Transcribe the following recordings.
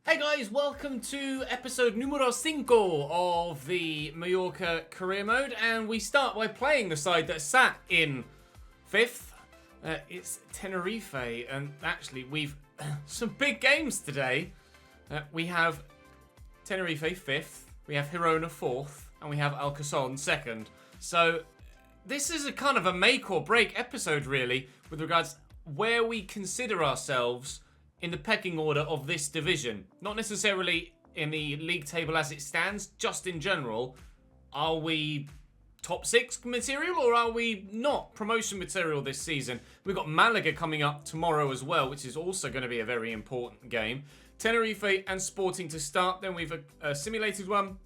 Hey guys, welcome to episode numero 5 of the Mallorca career mode, and we start by playing the side that sat in 5th. It's Tenerife, and actually we've some big games today. We have Tenerife 5th, we have Girona 4th, and we have Alcazon 2nd. So this is a kind of a make or break episode really, with regards where we consider ourselves in the pecking order of this division. Not necessarily in the league table as it stands, just in general. Are we top 6 material or are we not promotion material this season? We've got Malaga coming up tomorrow as well, which is also going to be a very important game. Tenerife and Sporting to start, then we've a simulated one.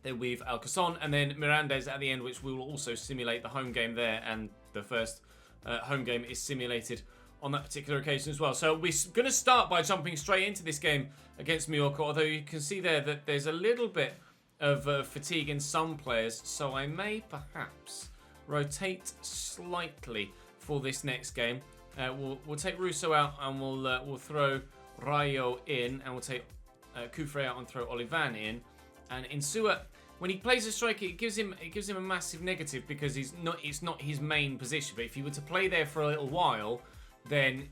Then we've Alcazon, and then Mirandes at the end, which we will also simulate the home game there, and the first home game is simulated on that particular occasion as well. So we're going to start by jumping straight into this game against Mallorca, although you can see there that there's a little bit of fatigue in some players, so I may perhaps rotate slightly for this next game. We'll take Russo out and we'll throw Rayo in, and we'll take Kufre out and throw Olivan in. And Insua, when he plays a striker, it gives him a massive negative because it's not his main position. But if he were to play there for a little while, then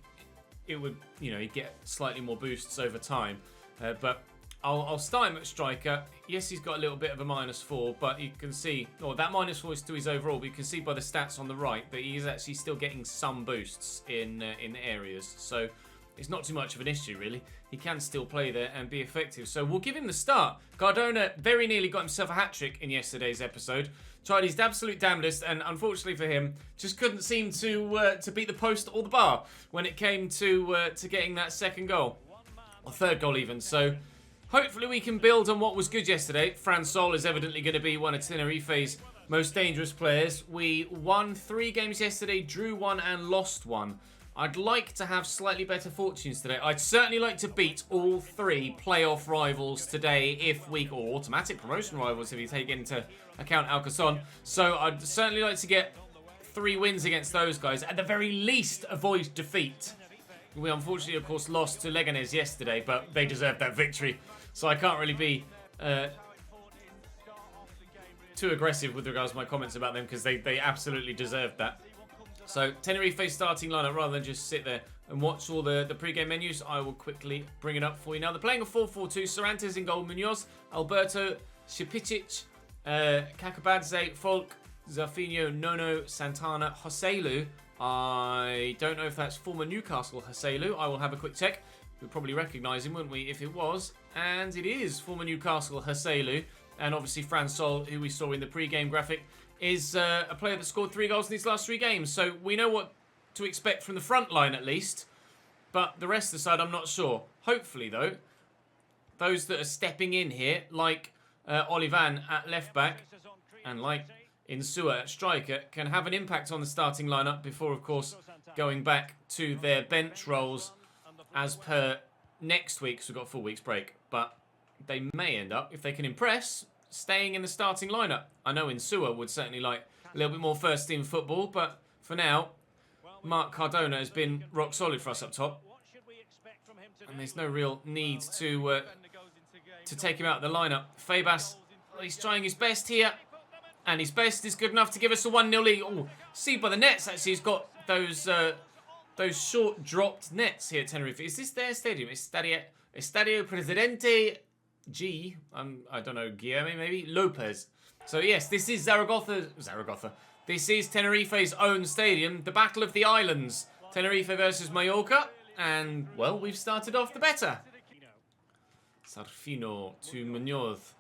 it would, he'd get slightly more boosts over time. But I'll start him at striker. Yes, he's got a little bit of a -4, but you can see, that -4 is to his overall, but you can see by the stats on the right that he is actually still getting some boosts in areas. So it's not too much of an issue, really. He can still play there and be effective. So we'll give him the start. Cardona very nearly got himself a hat-trick in yesterday's episode. Tried his absolute damnedest, and unfortunately for him, just couldn't seem to beat the post or the bar when it came to getting that second goal. Or third goal even. So hopefully we can build on what was good yesterday. Fran Sol is evidently going to be one of Tenerife's most dangerous players. We won 3 games yesterday, drew 1 and lost 1. I'd like to have slightly better fortunes today. I'd certainly like to beat all 3 playoff rivals today, or automatic promotion rivals if you take into account Alcazon. So I'd certainly like to get 3 wins against those guys. At the very least, avoid defeat. We unfortunately, of course, lost to Leganés yesterday, but they deserved that victory. So I can't really be too aggressive with regards to my comments about them because they absolutely deserved that. So, Tenerife starting lineup, rather than just sit there and watch all the pre-game menus, I will quickly bring it up for you now. They're playing a 4-4-2. Cervantes in goal, Munoz, Alberto, Šipicic, Kakabadze, Folk, Zafinho, Nono, Santana, Joselu. I don't know if that's former Newcastle Joselu. I will have a quick check. We'd probably recognise him, wouldn't we, if it was. And it is former Newcastle Joselu. And obviously Fran Sol, who we saw in the pre-game graphic, is a player that scored 3 goals in these last 3 games. So we know what to expect from the front line at least. But the rest of the side, I'm not sure. Hopefully, though, those that are stepping in here, like Olivan at left back and like Insua at striker, can have an impact on the starting lineup before, of course, going back to their bench roles as per next week. So we've got a 4 weeks break. But they may end up, if they can impress, staying in the starting lineup. I know Insua would certainly like a little bit more first team football, but for now, Mark Cardona has been rock solid for us up top. And there's no real need to take him out of the lineup. Febas, he's trying his best here. And his best is good enough to give us a 1-0 lead. Oh, see by the nets, actually, he's got those short dropped nets here at Tenerife. Is this their stadium? Estadio Presidente I don't know, Guillermo maybe? Lopez. So yes, this is Zaragoza. This is Tenerife's own stadium. The Battle of the Islands. Tenerife versus Mallorca. And, well, we've started off the better. Sarfino to Munoz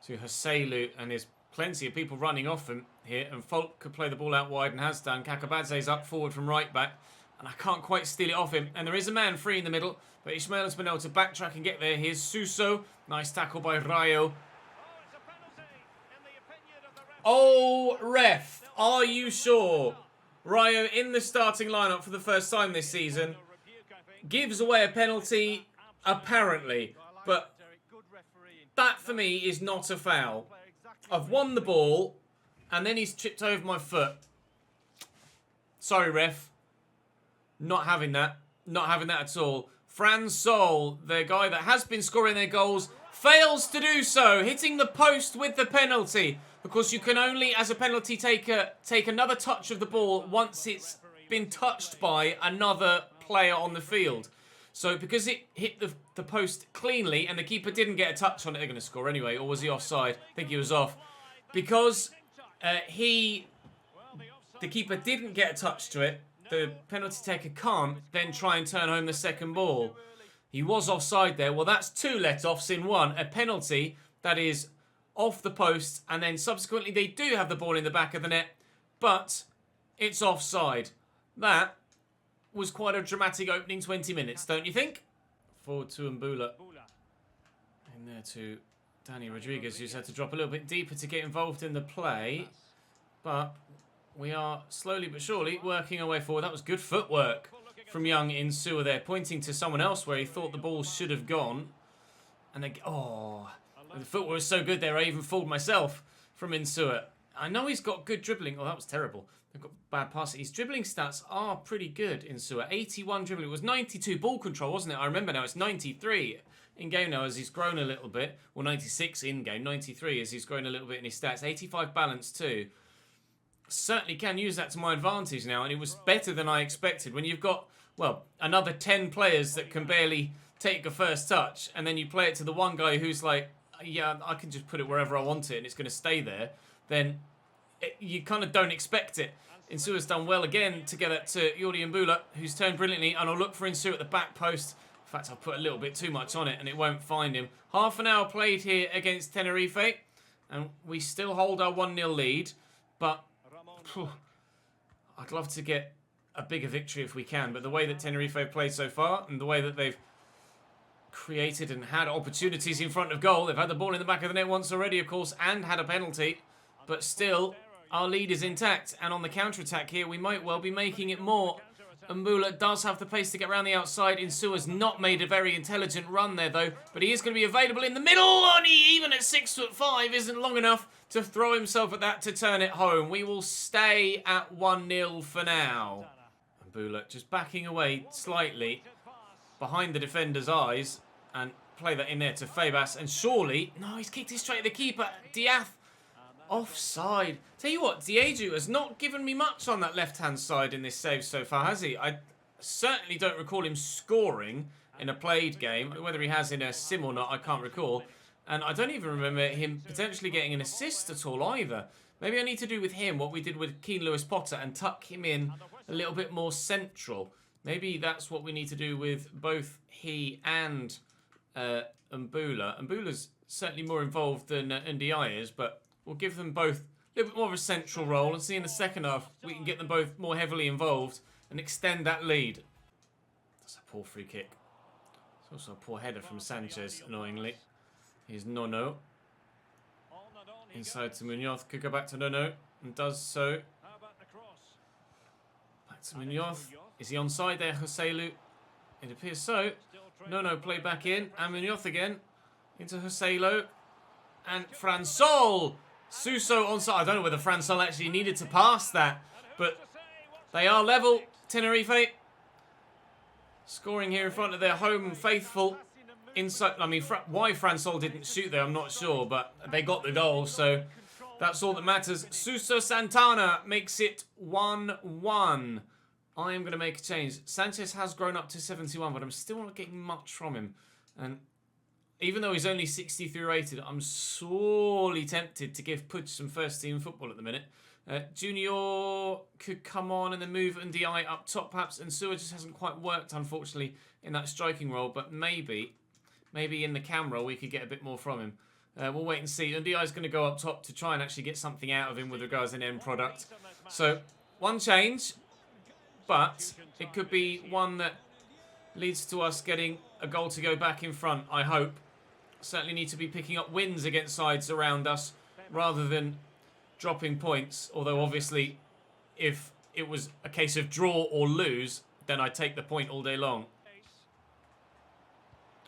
to Joselu. And there's plenty of people running off him here. And Folk could play the ball out wide and has done. Kakabadze's up forward from right back. And I can't quite steal it off him. And there is a man free in the middle. But Ismael has been able to backtrack and get there. Here's Suso. Nice tackle by Rayo. Oh, ref. Are you sure? Rayo in the starting lineup for the first time this season. Gives away a penalty, apparently. But that, for me, is not a foul. I've won the ball. And then he's tripped over my foot. Sorry, ref. Not having that. Not having that at all. Fransol, the guy that has been scoring their goals, fails to do so, hitting the post with the penalty. Of course, you can only, as a penalty taker, take another touch of the ball once it's been touched by another player on the field. So because it hit the post cleanly and the keeper didn't get a touch on it, they're going to score anyway. Or was he offside? I think he was off. Because the keeper didn't get a touch to it, the penalty taker can't then try and turn home the second ball. He was offside there. Well, that's 2 let-offs in 1. A penalty that is off the post, and then subsequently they do have the ball in the back of the net, but it's offside. That was quite a dramatic opening 20 minutes, don't you think? Forward to Mbula. In there to Danny Rodriguez, who's had to drop a little bit deeper to get involved in the play. But we are slowly but surely working our way forward. That was good footwork from young Insua there, pointing to someone else where he thought the ball should have gone. And they, the footwork was so good there, I even fooled myself from Insua. I know he's got good dribbling. Oh, that was terrible. They've got bad passing. His dribbling stats are pretty good, Insua. 81 dribbling. It was 92 ball control, wasn't it? I remember now. It's 93 in-game now as he's grown a little bit. Well, 96 in-game. 93 as he's grown a little bit in his stats. 85 balance too. Certainly can use that to my advantage now, and it was better than I expected. When you've got, well, another 10 players that can barely take a first touch, and then you play it to the one guy who's like, yeah, I can just put it wherever I want it and it's going to stay there, then you kind of don't expect it. Insua's done well again to get it to Jordi Mbula, who's turned brilliantly, and I'll look for Insua at the back post. In fact, I'll put a little bit too much on it and it won't find him. Half an hour played here against Tenerife, and we still hold our 1-0 lead, but I'd love to get a bigger victory if we can, but the way that Tenerife have played so far and the way that they've created and had opportunities in front of goal, they've had the ball in the back of the net once already, of course, and had a penalty, but still our lead is intact, and on the counter-attack here we might well be making it more. Mbula does have the pace to get around the outside. Insua's not made a very intelligent run there though, but he is going to be available in the middle, and he, even at 6'5", isn't long enough to throw himself at that to turn it home. We will stay at 1-0 for now. Mbula just backing away slightly behind the defender's eyes and play that in there to Febas, and surely, no, he's kicked it straight at the keeper. Diath offside. Tell you what, Dieju has not given me much on that left-hand side in this save so far, has he? I certainly don't recall him scoring in a played game. Whether he has in a sim or not, I can't recall. And I don't even remember him potentially getting an assist at all either. Maybe I need to do with him what we did with Keane Lewis Potter and tuck him in a little bit more central. Maybe that's what we need to do with both he and Mbula. Mbula's certainly more involved than Ndiaye is, but we'll give them both a little bit more of a central role and see in the second half we can get them both more heavily involved and extend that lead. That's a poor free kick. It's also a poor header from Sanchez, annoyingly. Here's Nono. Inside to Munoz. Could go back to Nono and does so. Back to Munoz. Is he onside there, Joselu? It appears so. Nono play back in. And Munoz again. Into Joselu. And Fransol. Suso onside. I don't know whether Fransol actually needed to pass that. But they are level. Tenerife. Scoring here in front of their home faithful. Inside, I mean, why Fransol didn't shoot there, I'm not sure, but they got the goal, so that's all that matters. Suso Santana makes it 1-1. I am going to make a change. Sanchez has grown up to 71, but I'm still not getting much from him. And even though he's only 63 rated, I'm sorely tempted to give Pudge some first-team football at the minute. Junior could come on and then move Ndiaye up top, perhaps. And Sua just hasn't quite worked, unfortunately, in that striking role, but maybe in the camera we could get a bit more from him. We'll wait and see. Ndiaye's going to go up top to try and actually get something out of him with regards to an end product. So, one change, but it could be one that leads to us getting a goal to go back in front, I hope. Certainly need to be picking up wins against sides around us rather than dropping points. Although, obviously, if it was a case of draw or lose, then I'd take the point all day long.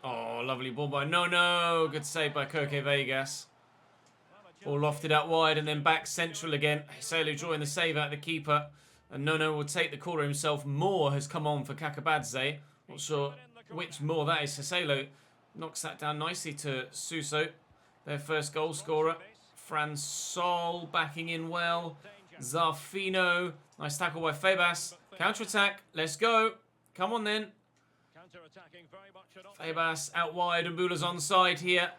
Oh, lovely ball by No. Good save by Koke Vegas. Ball lofted out wide and then back central again. Selu drawing the save out of the keeper. And No will take the corner himself. Moore has come on for Kakabadze. Not sure which more that is. Cicelo knocks that down nicely to Suso, their first goal scorer. Fransol backing in well. Zarfino, nice tackle by Febas. Counter-attack, let's go. Come on then. Febas out wide, and Mbula's onside here.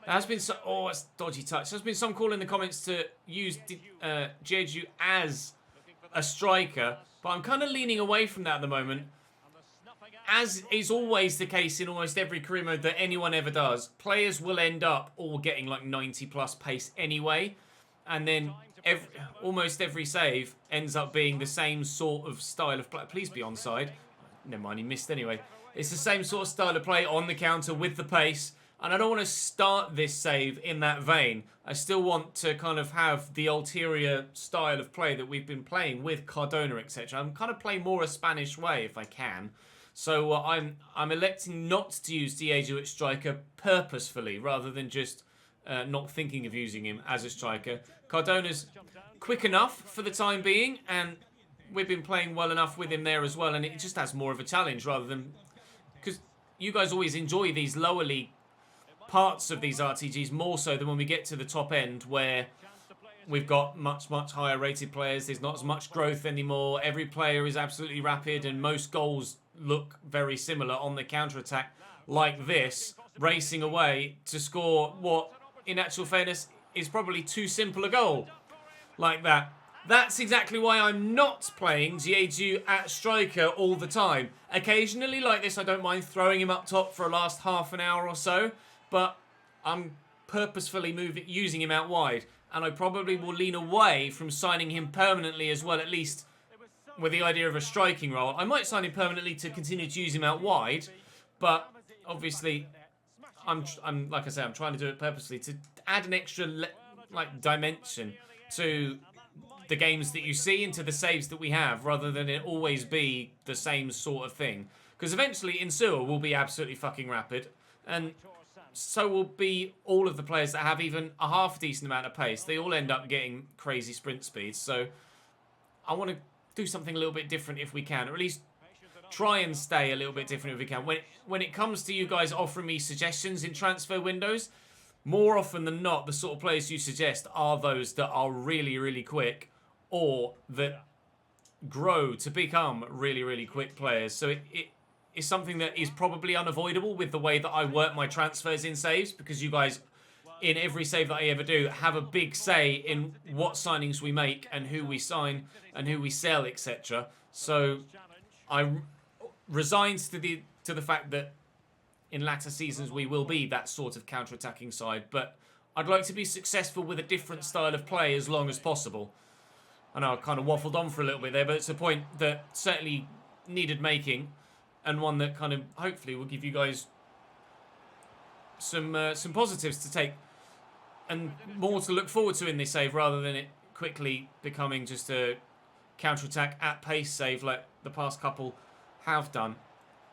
There has been some... Oh, it's dodgy touch. There's been some call in the comments to use Jeju as a striker, but I'm kind of leaning away from that at the moment. As is always the case in almost every career mode that anyone ever does, players will end up all getting like 90 plus pace anyway, and then almost every save ends up being the same sort of style of play. Please be onside. Never mind, he missed anyway. It's the same sort of style of play on the counter with the pace, and I don't want to start this save in that vein. I still want to kind of have the ulterior style of play that we've been playing with Cardona, etc. I'm kind of playing more a Spanish way if I can. So I'm electing not to use Diego at striker purposefully, rather than just not thinking of using him as a striker. Cardona's quick enough for the time being, and we've been playing well enough with him there as well, and it just has more of a challenge rather than... Because you guys always enjoy these lower league parts of these RTGs more so than when we get to the top end, where we've got much higher rated players. There's not as much growth anymore. Every player is absolutely rapid, and most goals look very similar on the counter-attack like this, racing away to score what, in actual fairness, is probably too simple a goal like that. That's exactly why I'm not playing Jeju at striker all the time. Occasionally like this, I don't mind throwing him up top for a last half an hour or so, but I'm purposefully using him out wide, and I probably will lean away from signing him permanently as well, at least with the idea of a striking role. I might sign him permanently to continue to use him out wide, but obviously I'm like I say, I'm trying to do it purposely to add an extra dimension to the games that you see and to the saves that we have, rather than it always be the same sort of thing. Because eventually Insua will be absolutely fucking rapid, and so will be all of the players that have even a half decent amount of pace. They all end up getting crazy sprint speeds. So I want to do something a little bit different if we can, or at least try and stay a little bit different if we can. When it comes to you guys offering me suggestions in transfer windows, more often than not, the sort of players you suggest are those that are really quick, or that grow to become really quick players. So it is something that is probably unavoidable with the way that I work my transfers in saves, because you guys, in every save that I ever do, have a big say in what signings we make and who we sign and who we sell, etc. So I'm resigned to the fact that in latter seasons we will be that sort of counter-attacking side, but I'd like to be successful with a different style of play as long as possible. I know I kind of waffled on for a little bit there, but it's a point that certainly needed making, and one that kind of hopefully will give you guys some positives to take and more to look forward to in this save, rather than it quickly becoming just a counter-attack at pace save like the past couple have done.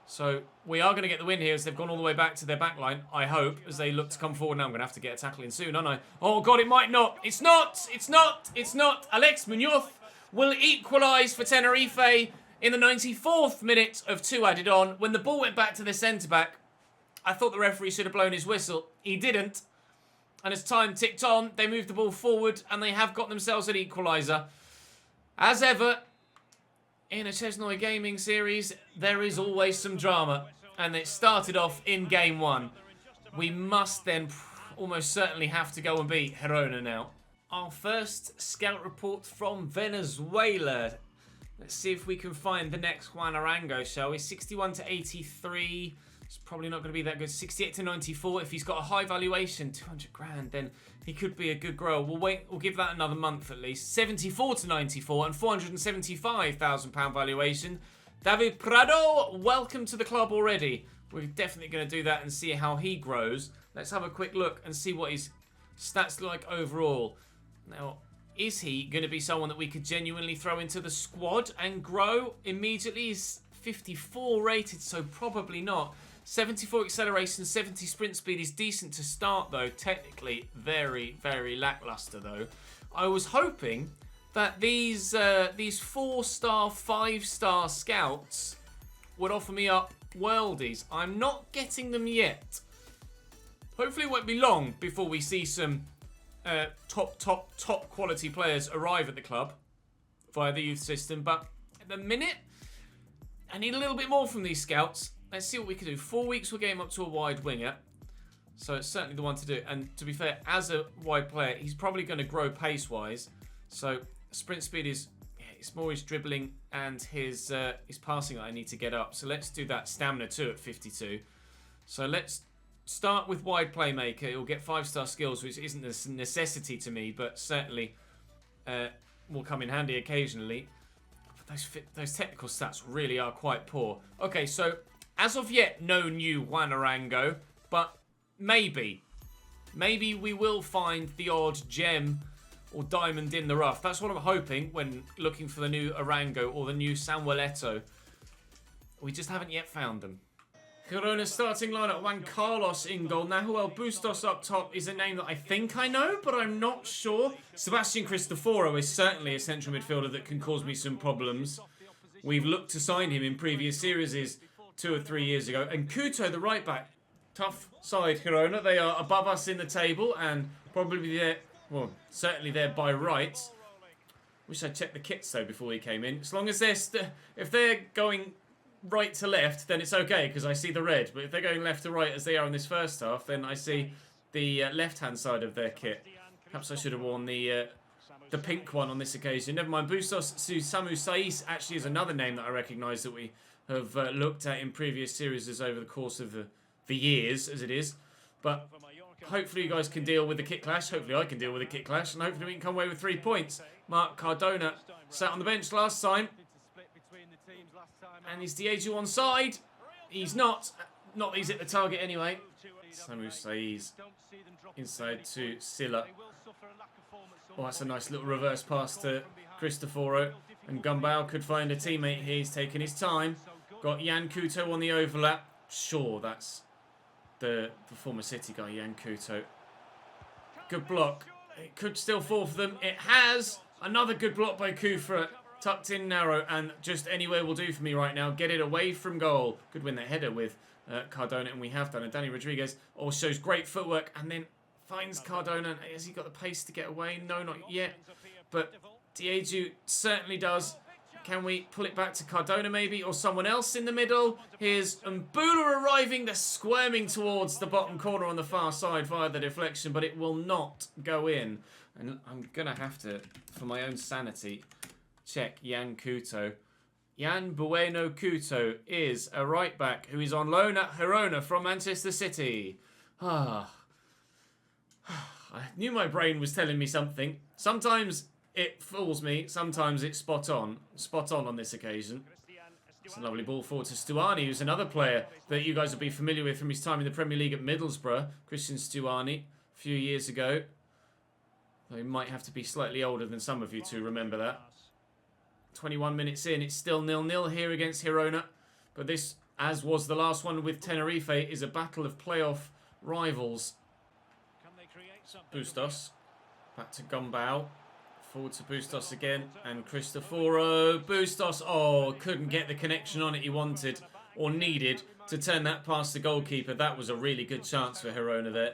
So we are going to get the win here as they've gone all the way back to their back line, I hope, as they look to come forward. Now I'm going to have to get a tackle in soon, aren't I? Oh, God, it might not. It's not. It's not. It's not. Alex Munoz will equalise for Tenerife in the 94th minute of 2 added on. When the ball went back to the centre-back, I thought the referee should have blown his whistle. He didn't. And as time ticked on, they moved the ball forward, and they have got themselves an equaliser. As ever, in a ChesnoidGaming series, there is always some drama, and it started off in game 1. We must then almost certainly have to go and beat Girona now. Our first scout report from Venezuela. Let's see if we can find the next Juan Arango, shall we? 61 to 83. It's probably not going to be that good. 68 to 94. If he's got a high valuation, 200 grand, then he could be a good grower. We'll wait. We'll give that another month at least. 74 to 94 and 475,000 pound valuation. David Prado, welcome to the club already. We're definitely going to do that and see how he grows. Let's have a quick look and see what his stats look like overall. Now, is he going to be someone that we could genuinely throw into the squad and grow immediately? He's 54 rated, so probably not. 74 acceleration, 70 sprint speed is decent to start though. Technically, very lackluster though. I was hoping that these 4-star, 5-star scouts would offer me up worldies. I'm not getting them yet. Hopefully it won't be long before we see some top quality players arrive at the club via the youth system. But at the minute, I need a little bit more from these scouts. Let's see what we can do. 4 weeks we'll get him up to a wide winger. So it's certainly the one to do. And to be fair, as a wide player, he's probably going to grow pace-wise. So sprint speed is... it's more his dribbling and his passing that I need to get up. So let's do that. Stamina too at 52. So let's start with wide playmaker. He'll get 5-star skills, which isn't a necessity to me, but certainly will come in handy occasionally. Those technical stats really are quite poor. Okay, so as of yet, no new Juan Arango, but maybe we will find the odd gem or diamond in the rough. That's what I'm hoping when looking for the new Arango or the new Samuel Eto'o. We just haven't yet found them. Girona starting lineup, Juan Carlos in goal. Nahuel Bustos up top is a name that I think I know, but I'm not sure. Sebastian Cristoforo is certainly a central midfielder that can cause me some problems. We've looked to sign him in previous series 2 or 3 years ago. And Couto, the right back. Tough side, Girona. They are above us in the table and probably there, well, certainly there by rights. Wish I'd checked the kits though before he came in. As long as if they're going right to left, then it's okay because I see the red. But if they're going left to right as they are in this first half, then I see the left-hand side of their kit. Perhaps I should have worn the pink one on this occasion. Never mind. Bustos Samu Saiz actually is another name that I recognise that we have looked at in previous series over the course of the years, as it is. But hopefully you guys can deal with the kit clash. Hopefully I can deal with the kit clash. And hopefully we can come away with 3 points. Mark Cardona sat on the bench last time. And is Diego on side? He's not. Not that he's at the target anyway. Samu Saiz inside to Silla. Oh, that's a nice little reverse pass to Cristoforo. And Gumbau could find a teammate here. He's taking his time. Got Yan Couto on the overlap. Sure, that's the former City guy, Yan Couto. Good block. It could still fall for them. It has. Another good block by Kufra. Tucked in narrow, and just anywhere will do for me right now. Get it away from goal. Could win that header with Cardona, and we have done it. Danny Rodriguez also shows great footwork, and then finds Cardona. Has he got the pace to get away? No, not yet. But Diego certainly does. Can we pull it back to Cardona maybe, or someone else in the middle? Here's Mbula arriving. They're squirming towards the bottom corner on the far side via the deflection, but it will not go in. And I'm going to have to, for my own sanity, check Yan Couto. Yan Bueno Couto is a right back who is on loan at Girona from Manchester City. I knew my brain was telling me something. Sometimes it fools me, sometimes it's spot on. Spot on this occasion. It's a lovely ball forward to Stuani, who's another player that you guys will be familiar with from his time in the Premier League at Middlesbrough. Christian Stuani, a few years ago. Though he might have to be slightly older than some of you to remember that. 21 minutes in, it's still 0-0 here against Girona. But this, as was the last one with Tenerife, is a battle of playoff rivals. Bustos. Back to Gumbau. Forward to Bustos again. And Cristoforo. Bustos, oh, couldn't get the connection on it he wanted or needed to turn that past the goalkeeper. That was a really good chance for Girona there.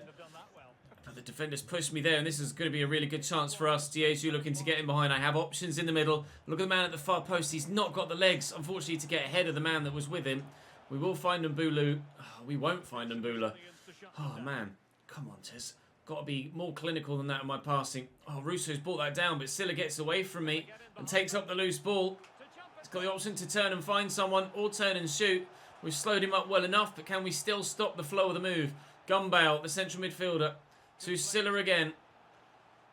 But the defenders pushed me there, and this is going to be a really good chance for us. Diego looking to get in behind. I have options in the middle. Look at the man at the far post. He's not got the legs, unfortunately, to get ahead of the man that was with him. We will find Mbulu. Oh, we won't find Mbula. Oh, man. Come on, Ches. Got to be more clinical than that in my passing. Oh, Russo's brought that down, but Silla gets away from me and takes up the loose ball. He's got the option to turn and find someone or turn and shoot. We've slowed him up well enough, but can we still stop the flow of the move? Gumbau, the central midfielder, to Silla again.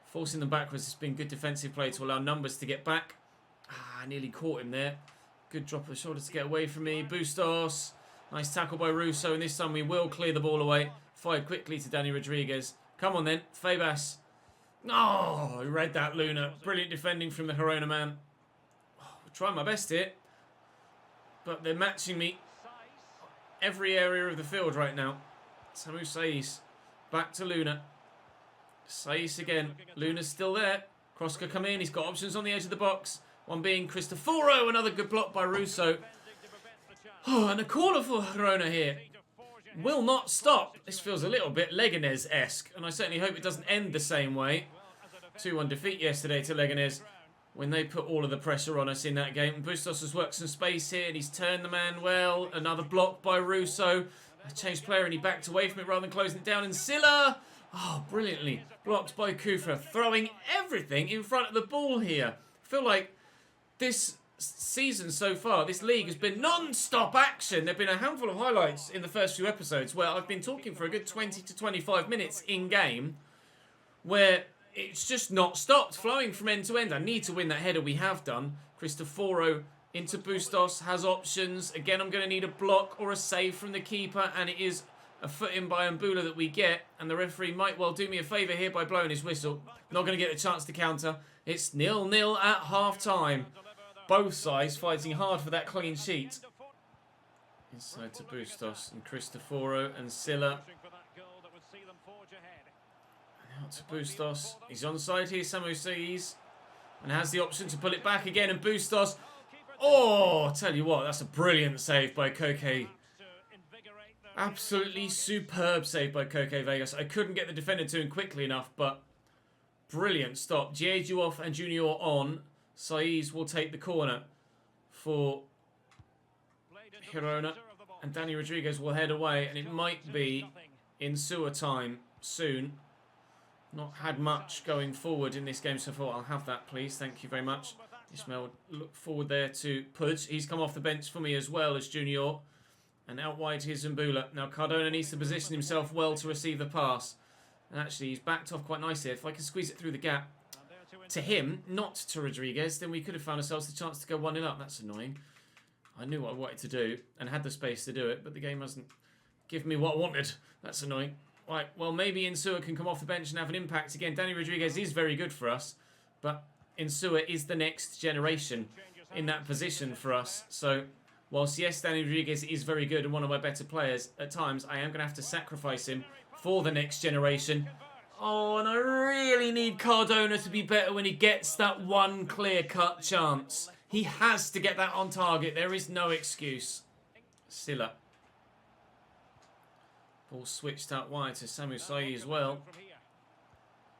Forcing them backwards. It's been good defensive play to allow numbers to get back. I nearly caught him there. Good drop of the shoulder to get away from me. Bustos. Nice tackle by Russo. And this time we will clear the ball away. Fired quickly to Danny Rodriguez. Come on then. Fabas. Oh, I read that, Luna. Brilliant defending from the Girona man. Oh, I'll try my best here. But they're matching me every area of the field right now. Samu Saiz. Back to Luna. Saiz again. Luna's still there. Cross could come in. He's got options on the edge of the box. One being Cristoforo. Another good block by Russo. Oh, and a corner for Girona here. Will not stop. This feels a little bit Leganés-esque, and I certainly hope it doesn't end the same way. 2-1 defeat yesterday to Leganés when they put all of the pressure on us in that game. Bustos has worked some space here, and he's turned the man well. Another block by Russo. A changed player, and he backed away from it rather than closing it down. And Silla, oh, brilliantly blocked by Kufra, throwing everything in front of the ball here. I feel like this season so far, this league has been non-stop action. There have been a handful of highlights in the first few episodes where I've been talking for a good 20 to 25 minutes in-game where it's just not stopped, flowing from end to end. I need to win that header. We have done. Cristoforo into Bustos, has options. Again, I'm going to need a block or a save from the keeper, and it is a foot in by Mbula that we get, and the referee might well do me a favour here by blowing his whistle. Not going to get a chance to counter. It's 0-0 at half-time. Both sides fighting hard for that clean sheet. Inside to Bustos and Cristoforo and Silla. Out to Bustos. He's onside here, Samu Saiz. And has the option to pull it back again. And Bustos. Oh, tell you what, that's a brilliant save by Koke. Absolutely superb save by Koke Vegas. I couldn't get the defender to him quickly enough, but brilliant stop. Jeju off and Junior on. Saiz will take the corner for Girona. And Danny Rodriguez will head away. And it might be in sewer time soon. Not had much going forward in this game so far. I'll have that, please. Thank you very much. Ismail, look forward there to Pudge. He's come off the bench for me as well as Junior. And out wide here's Mbula. Now Cardona needs to position himself well to receive the pass. And actually he's backed off quite nicely. If I can squeeze it through the gap to him, not to Rodriguez, then we could have found ourselves the chance to go 1-0 up. That's annoying. I knew what I wanted to do and had the space to do it, but the game hasn't given me what I wanted. That's annoying. Right, well, maybe Insua can come off the bench and have an impact again. Danny Rodriguez is very good for us, but Insua is the next generation in that position for us. So, whilst, yes, Danny Rodriguez is very good and one of my better players, at times I am going to have to sacrifice him for the next generation. Oh, and I really need Cardona to be better when he gets that one clear-cut chance. He has to get that on target. There is no excuse. Silla. Ball switched out wide to Samu Sai as well.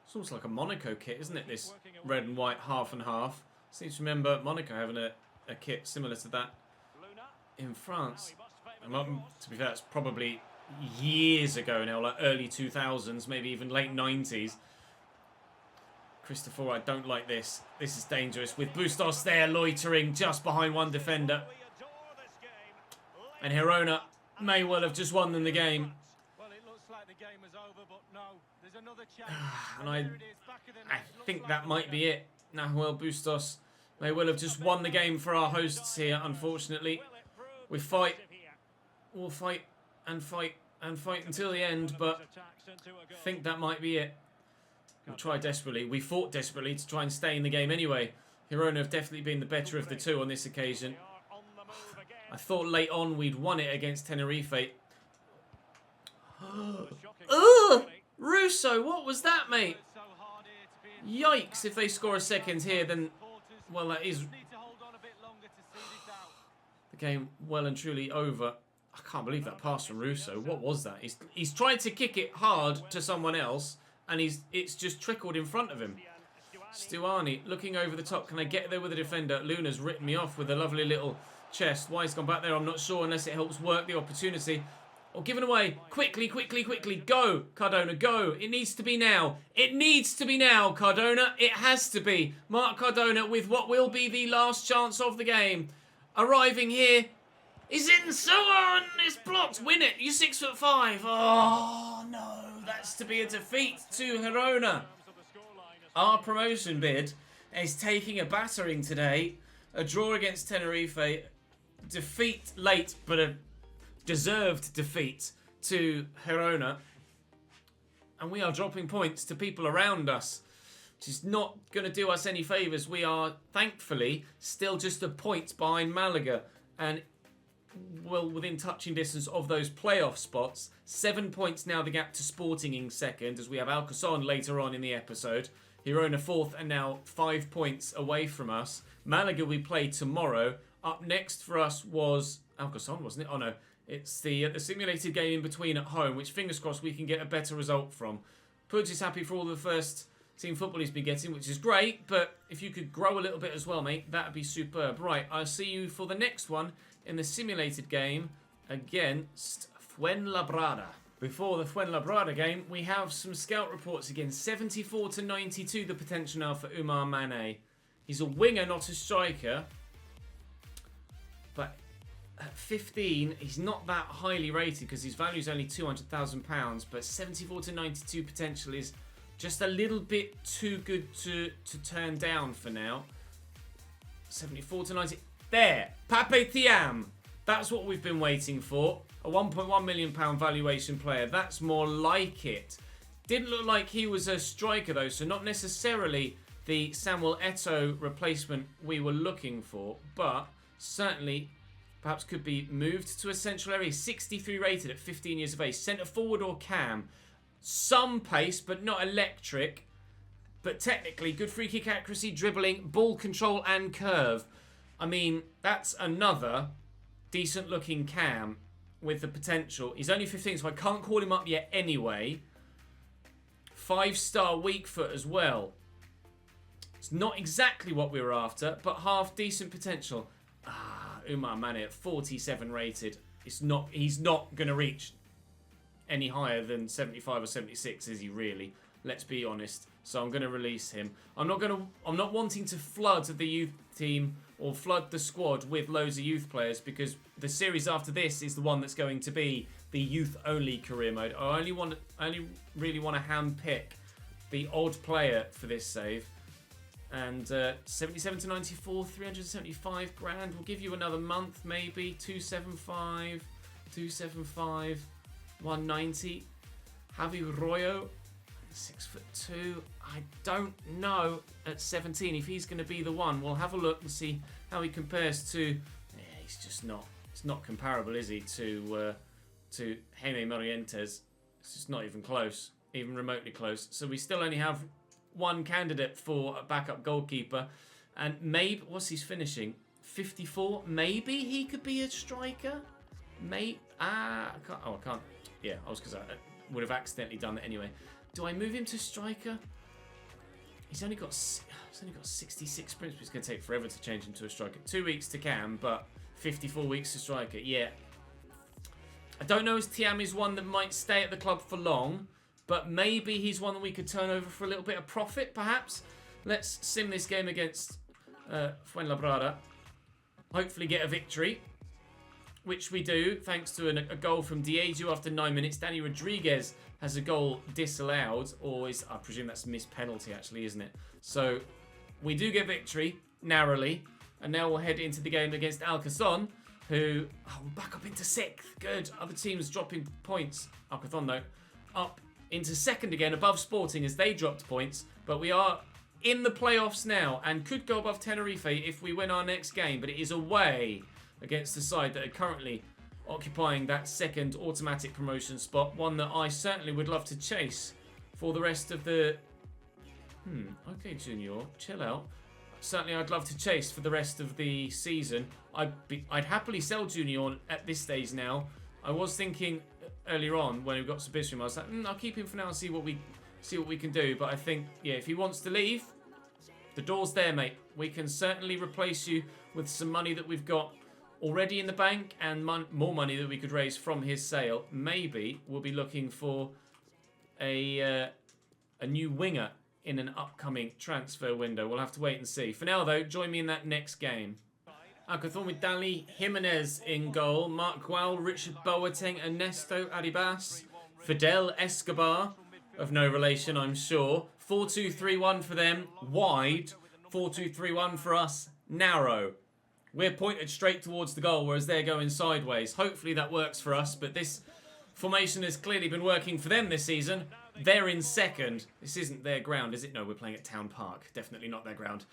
It's almost like a Monaco kit, isn't it? This red and white half and half. Seems to remember Monaco having a kit similar to that in France. And, to be fair, it's probably years ago now, like early 2000s, maybe even late 90s. Christopher, I don't like this. This is dangerous. With Bustos there loitering just behind one defender. And Girona may well have just won them the game. And I think that might be it. Nahuel Bustos may well have just won the game for our hosts here, unfortunately. We fight. We'll fight and fight and fight until the end, but I think that might be it. We'll try desperately. We fought desperately to try and stay in the game anyway. Girona have definitely been the better of the two on this occasion. I thought late on we'd won it against Tenerife. Ugh! Russo, what was that, mate? Yikes, if they score a second here, then, well, that is the game well and truly over. I can't believe that pass from Russo. What was that? He's tried to kick it hard to someone else, and it's just trickled in front of him. Stuani looking over the top. Can I get there with a defender? Luna's written me off with a lovely little chest. Why he's gone back there, I'm not sure, unless it helps work the opportunity. Or given away. Quickly, quickly, quickly. Go, Cardona, go. It needs to be now. It needs to be now, Cardona. It has to be. Mark Cardona with what will be the last chance of the game. Arriving here is in Suwon. It's blocked. Win it. You're 6'5". Oh, no. That's to be a defeat to Girona. Our promotion bid is taking a battering today. A draw against Tenerife. Defeat late, but a deserved defeat to Girona. And we are dropping points to people around us, which is not going to do us any favours. We are, thankfully, still just a point behind Malaga. And, well, within touching distance of those playoff spots. 7 points now the gap to Sporting in second, as we have Alcoson later on in the episode. Girona fourth and now 5 points away from us. Malaga we play tomorrow. Up next for us was Alcason, wasn't it? Oh no, it's the simulated game in between at home, which fingers crossed we can get a better result from. Pudge is happy for all the first team football he's been getting, which is great, but if you could grow a little bit as well, mate, that'd be superb. Right, I'll see you for the next one in the simulated game against Fuenlabrada. Before the Fuenlabrada game, we have some scout reports again. 74 to 92, the potential now for Umar Mane. He's a winger, not a striker. But at 15, he's not that highly rated because his value is only £200,000. But 74 to 92 potential is just a little bit too good to turn down for now. 74 to 90. There! Pape Thiam! That's what we've been waiting for. A £1.1 million valuation player. That's more like it. Didn't look like he was a striker though, so not necessarily the Samuel Eto'o replacement we were looking for, but certainly perhaps could be moved to a central area. 63 rated at 15 years of age. Centre forward or cam. Some pace, but not electric. But technically, good free kick accuracy, dribbling, ball control and curve. I mean, that's another decent looking cam with the potential. He's only 15, so I can't call him up yet anyway. 5-star weak foot as well. It's not exactly what we were after, but half decent potential. Umar Mane at 47 rated. He's not going to reach any higher than 75 or 76, is he really? Let's be honest. So I'm going to release him. I'm not wanting to flood the youth team or flood the squad with loads of youth players, because the series after this is the one that's going to be the youth-only career mode. I only really want to hand-pick the odd player for this save. And 77 to 94, 375 grand. We'll give you another month, maybe. 275, 275, 190. Javi Royo, 6'2". I don't know at 17 if he's going to be the one. We'll have a look and see how he compares to. Yeah, he's just not. It's not comparable, is he, to Jaime Morientes? It's just not even close, even remotely close. So we still only have one candidate for a backup goalkeeper, and maybe what's his finishing? 54. Maybe he could be a striker. I can't. Yeah, because I would have accidentally done that anyway. Do I move him to striker? He's only got 66 sprints, but it's going to take forever to change him to a striker. 2 weeks to cam, but 54 weeks to striker. Yeah. I don't know if Thiam is one that might stay at the club for long, but maybe he's one that we could turn over for a little bit of profit, perhaps. Let's sim this game against Fuenlabrada. Hopefully get a victory, which we do, thanks to a goal from Diego after 9 minutes. Danny Rodriguez has a goal disallowed, or I presume that's a missed penalty, actually, isn't it? So we do get victory, narrowly. And now we'll head into the game against Alcason, who, we're back up into 6th. Good. Other teams dropping points. Alcason, though, up into 2nd again, above Sporting as they dropped points. But we are in the playoffs now and could go above Tenerife if we win our next game. But it is away against the side that are currently occupying that 2nd automatic promotion spot. One that I certainly would love to chase for the rest of the... Okay, Junior, chill out. Certainly I'd love to chase for the rest of the season. I'd happily sell Junior at this stage now. I was thinking earlier on when we got Sabitrim, I was like, I'll keep him for now and see what we can do. But I think, yeah, if he wants to leave, the door's there, mate. We can certainly replace you with some money that we've got already in the bank and more money that we could raise from his sale. Maybe we'll be looking for a new winger in an upcoming transfer window. We'll have to wait and see. For now, though, join me in that next game. Alcathon with Dali Jimenez in goal. Mark Gual, Richard Boateng, Ernesto Arribas, Fidel Escobar, of no relation, I'm sure. 4-2-3-1 for them, wide. 4-2-3-1 for us, narrow. We're pointed straight towards the goal, whereas they're going sideways. Hopefully that works for us, but this formation has clearly been working for them this season. They're in 2nd. This isn't their ground, is it? No, we're playing at Town Park. Definitely not their ground.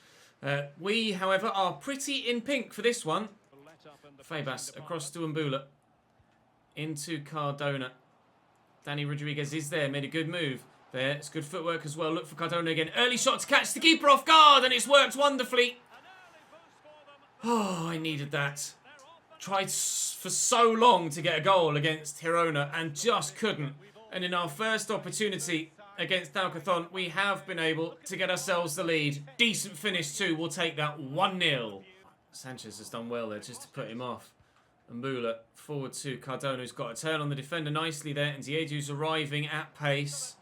We, however, are pretty in pink for this one. Fabas across to Mbula. Into Cardona. Danny Rodriguez is there. Made a good move there. It's good footwork as well. Look for Cardona again. Early shot to catch the keeper off guard, and it's worked wonderfully. Oh, I needed that. Tried for so long to get a goal against Girona and just couldn't. And in our first opportunity against Alcathon, we have been able to get ourselves the lead. Decent finish too. We'll take that 1-0. Sanchez has done well there just to put him off. Mbula forward to Cardona, who's got a turn on the defender nicely there. And Dieju's arriving at pace.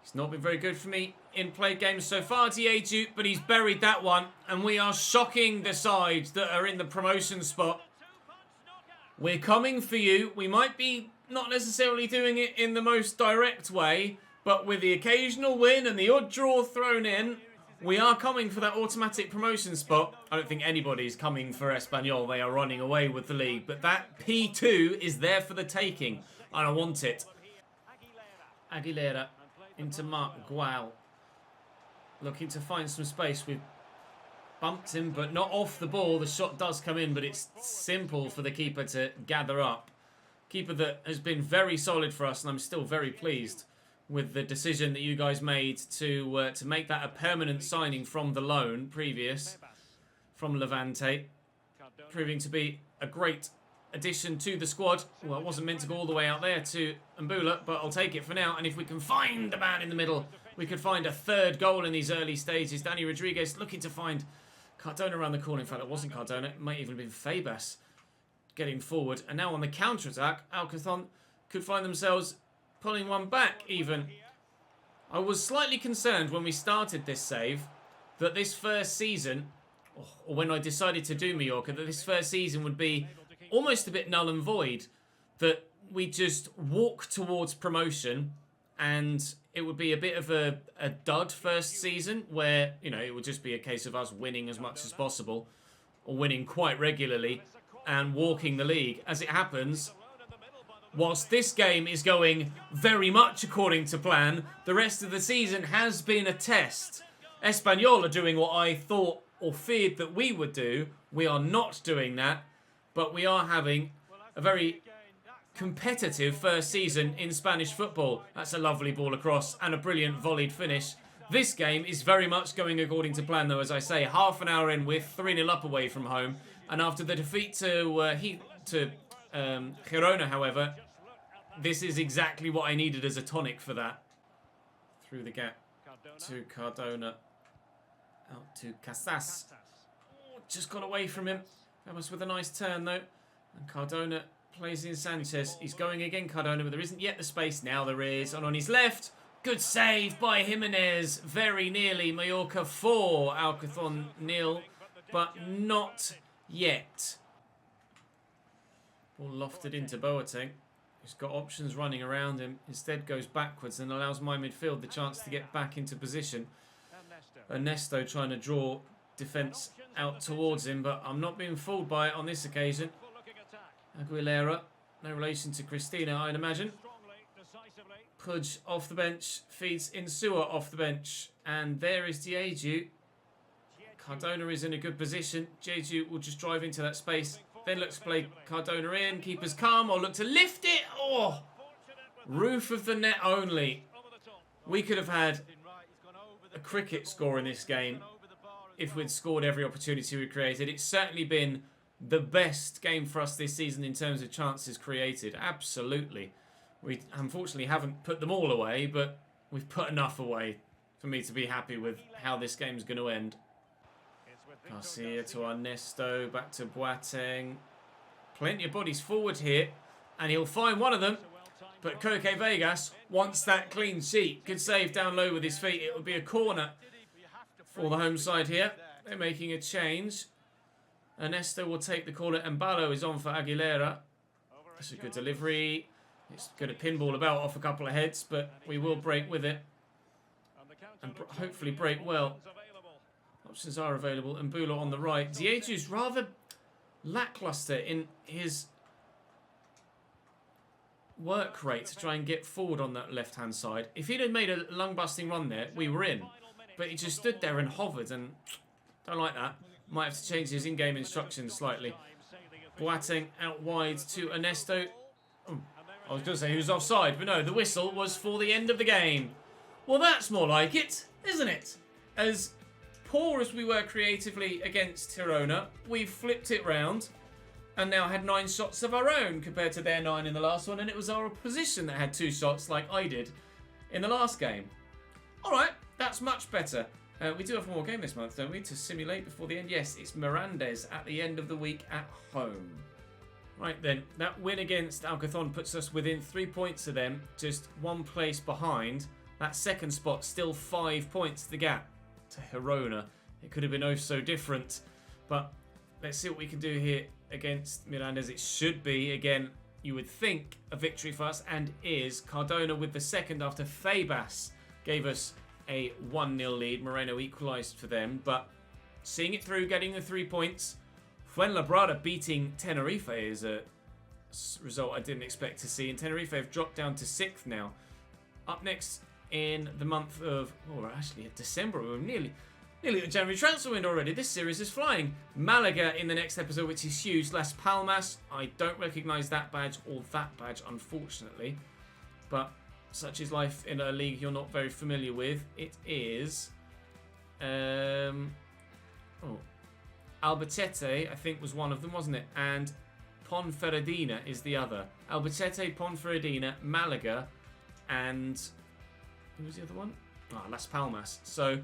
He's not been very good for me in played games so far, Dieju, but he's buried that one. And we are shocking the sides that are in the promotion spot. We're coming for you. We might be not necessarily doing it in the most direct way, but with the occasional win and the odd draw thrown in, we are coming for that automatic promotion spot. I don't think anybody's coming for Espanyol. They are running away with the league, but that P2 is there for the taking, and I want it. Aguilera into Mark Gual. Looking to find some space. We've bumped him, but not off the ball. The shot does come in, but it's simple for the keeper to gather up. Keeper that has been very solid for us, and I'm still very pleased with the decision that you guys made to make that a permanent signing from the loan previous from Levante. Proving to be a great addition to the squad. Well, it wasn't meant to go all the way out there to Mbula, but I'll take it for now. And if we can find the man in the middle, we could find a third goal in these early stages. Danny Rodriguez looking to find Cardona around the corner. In fact, it wasn't Cardona. It might even have been Fabas getting forward. And now on the counter-attack, Alcathon could find themselves pulling one back even. I was slightly concerned when we started this save that this first season, or when I decided to do Mallorca, that this first season would be almost a bit null and void. That we just walk towards promotion and it would be a bit of a dud first season where, you know, it would just be a case of us winning as much as possible or winning quite regularly and walking the league. As it happens, whilst this game is going very much according to plan, the rest of the season has been a test. Espanyol are doing what I thought or feared that we would do. We are not doing that, but we are having a very competitive first season in Spanish football. That's a lovely ball across and a brilliant volleyed finish. This game is very much going according to plan, though, as I say. Half an hour in, we're 3-0 up away from home. And after the defeat to Girona, however, this is exactly what I needed as a tonic for that. Through the gap to Cardona. Out to Casas. Oh, just got away from him. That was with a nice turn, though. And Cardona plays in Sanchez. He's going again, Cardona, but there isn't yet the space. Now there is. And on his left, good save by Jimenez. Very nearly. Mallorca 4, Alcathon 0, but not yet. Ball lofted into Boateng, who's got options running around him. Instead goes backwards and allows my midfield the chance to get back into position. Ernesto trying to draw defence out towards him, but I'm not being fooled by it on this occasion. Aguilera, no relation to Cristina, I'd imagine. Pudge off the bench, feeds Insua off the bench, and there is Dieju. Cardona is in a good position. Dieju will just drive into that space, then looks to play Cardona in. Keeper's calm, or look to lift it. Oh, roof of the net only. We could have had a cricket score in this game if we'd scored every opportunity we created. It's certainly been the best game for us this season in terms of chances created. Absolutely. We unfortunately haven't put them all away, but we've put enough away for me to be happy with how this game's going to end. Garcia to Ernesto, back to Boateng. Plenty of bodies forward here, and he'll find one of them. But Koke Vegas wants that clean sheet. Good save down low with his feet. It will be a corner for the home side here. They're making a change. Ernesto will take the corner, and Balo is on for Aguilera. That's a good delivery. It's going to pinball about off a couple of heads, but we will break with it. And hopefully break well. Options are available. And Mbula on the right. Dieju's rather lackluster in his work rate to try and get forward on that left-hand side. If he'd have made a lung-busting run there, we were in. But he just stood there and hovered, and don't like that. Might have to change his in-game instructions slightly. Boateng out wide to Ernesto. Oh, I was going to say he was offside, but no, the whistle was for the end of the game. Well, that's more like it, isn't it? As poor as we were creatively against Girona, we've flipped it round and now had 9 shots of our own compared to their 9 in the last one, and it was our opposition that had 2 shots like I did in the last game. Alright, that's much better. We do have one more game this month, don't we, to simulate before the end? Yes, it's Mirandes at the end of the week at home. Right then, that win against Alcathon puts us within 3 points of them, just 1 place behind. That second spot, still 5 points the gap to Girona. It could have been oh so different, but let's see what we can do here against Mirandes. It should be, again, you would think, a victory for us, and is. Cardona with the second after Febas gave us a 1-0 lead. Moreno equalised for them, but seeing it through, getting the 3 points. Fuenlabrada beating Tenerife is a result I didn't expect to see, and Tenerife have dropped down to 6th now. Up next in the month of, or actually December, we're nearly the January transfer window already. This series is flying. Malaga in the next episode, which is huge. Las Palmas, I don't recognise that badge or that badge, unfortunately. But such is life in a league you're not very familiar with. It is... Albacete, I think, was one of them, wasn't it? And Ponferradina is the other. Albacete, Ponferradina, Malaga, and... who was the other one? Las Palmas. So...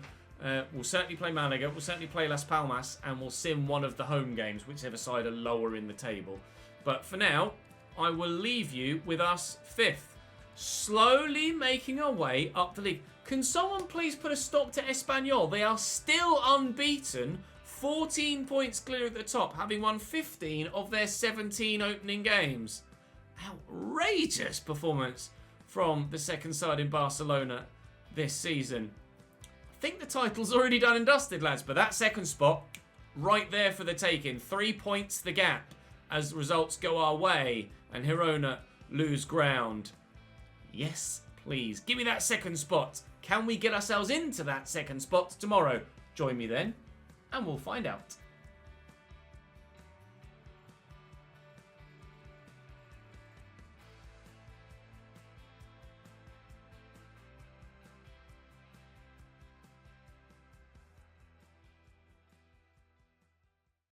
we'll certainly play Malaga, we'll certainly play Las Palmas, and we'll sim one of the home games, whichever side are lower in the table. But for now, I will leave you with us 5th. Slowly making our way up the league. Can someone please put a stop to Espanyol? They are still unbeaten, 14 points clear at the top, having won 15 of their 17 opening games. Outrageous performance from the second side in Barcelona this season. I think the title's already done and dusted, lads, but that second spot, right there for the taking. 3 points the gap as results go our way and Girona lose ground. Yes, please. Give me that second spot. Can we get ourselves into that second spot tomorrow? Join me then, and we'll find out.